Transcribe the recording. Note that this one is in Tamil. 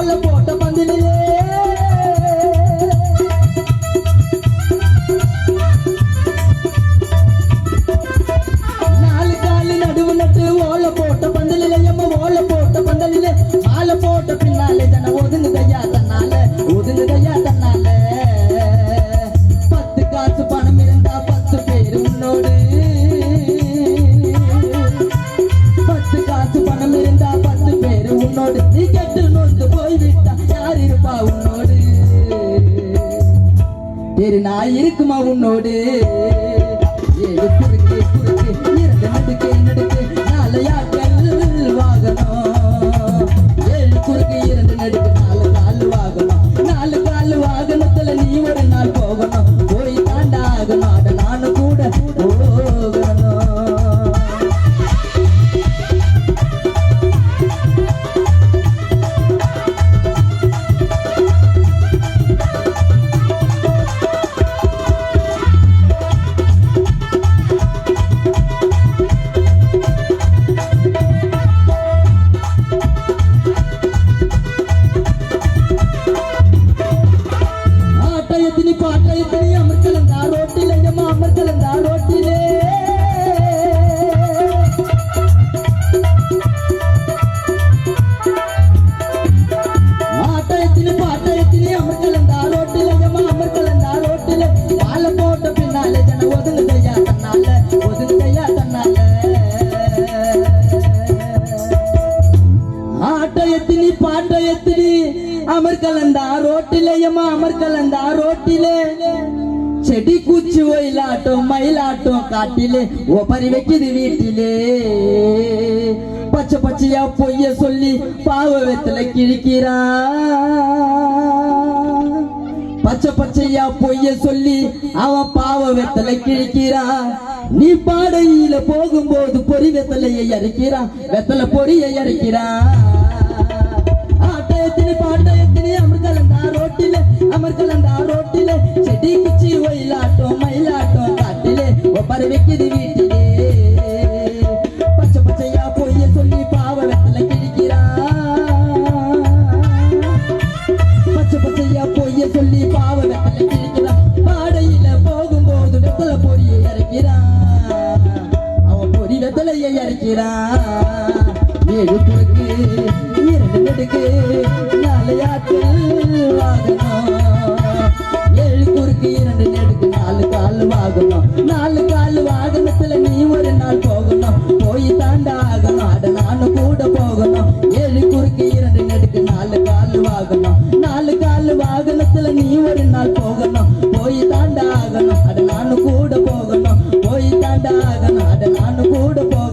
மாலை போட்ட பந்தலிலே நாலு காலு நடுவு நட்டு ஓலை போட்ட பந்தலிலே எம்ம ஓலை போட்ட பந்தலிலே மாலை போட்ட பின்னாலே ஜன ஒதுங்குதையா தன்னால ஒதுங்குதையா தன்னால 10 காசு பணம் இருந்தா 10 பேர் உன்னோடு 10 காசு பணம் இருந்தா 10 பேர் உன்னோடு நீ கெட்டு நொந்து போய்விட்டா யார் இருப்பா உன்னோடு தெரு நான் இருக்குமா உன்னோடு ஏழு குறுக்கு குறுக்கு 2 நடுக்கு நடுக்கு நாளையாக்கள் வாகனம் ஏழு குறுக்கு 2 நடுக்கு 4 கால் வாகனம் 4 கால் வாகனத்துல நீ ஒரு நாள் போகணும் போய் தாண்டாகணும் அட நானும் கூட போகணும் பாட்டயத்தினி அமர்கலந்தா ரோட்டிலே எம்மா அமர்கலந்தா ரோட்டிலே பாட்டயத்தினி அமர்கலந்தா ரோட்டிலே எம்மா அமர்கலந்தா ரோட்டிலே மாலை போட்ட பின்னாலே ஜன ஒதுங்குதையா தன்னால ஒதுங்குதையா தன்னால ஆட்டயத்தினி பாட்டயத்தினி அமர்கலந்தா ரோட்டிலே எம்மா அமர்கலந்தா ரோட்டிலே செடி குச்சி ஒயிலாட்டம் மயிலாட்டம் காட்டிலே ஒபரி வைக்குது வீட்டிலே பச்சை பச்சையா பொய்ய சொல்லி பாவ வெத்தல கிழிக்கிறான் பச்சை பச்சையா பொய்ய சொல்லி அவன் பாவ வெத்தல கிழிக்கிறான் நீ பாடையில போகும்போது பொறி வெத்தலையை அரைக்கிறான் வெத்தலை பொறியை அரைக்கிறான் பாட்டயத்தினி அமர்கலந்தா ரோட்டிலே அமர்கலந்தா ரோட்டிலே செடி குச்சி ஒயிலாட்டம் மயிலாட்டம் காட்டிலே ஒப்பரை வைக்குது வீட்டிலே பச்சை பச்சையா பொய்ய சொல்லி பாவ வெத்தலை கிழிக்கிறான் பச்சை பச்சையா பொய்ய சொல்லி பாவ வெத்தலை கிழிக்கிறான் பாடையில போகும்போது வெத்தலை பொறியை அரைக்கிறான் அவன் பொறி வெத்தலையை அரைக்கிறான் ஏழு குறுக்கு 2 நடுக்கு நாளையாக்கள் வாகனம் ஏழு குறுக்கு 2 நடுக்கு 4 கால் வாகனம் 4 கால் வாகனத்துல நீ ஒரு நாள் போகணும் போய் தாண்டாகணும் அட நானும் கூட போகணும் ஏழு குறுக்கு 2 நடுக்கு 4 கால் வாகனம் 4 கால் வாகனத்துல நீ ஒரு நாள் போகணும் போய் தாண்டாகணும் அட நானும் கூட போகணும் போய் தாண்டாகணும் அட நானும் கூட போகணும்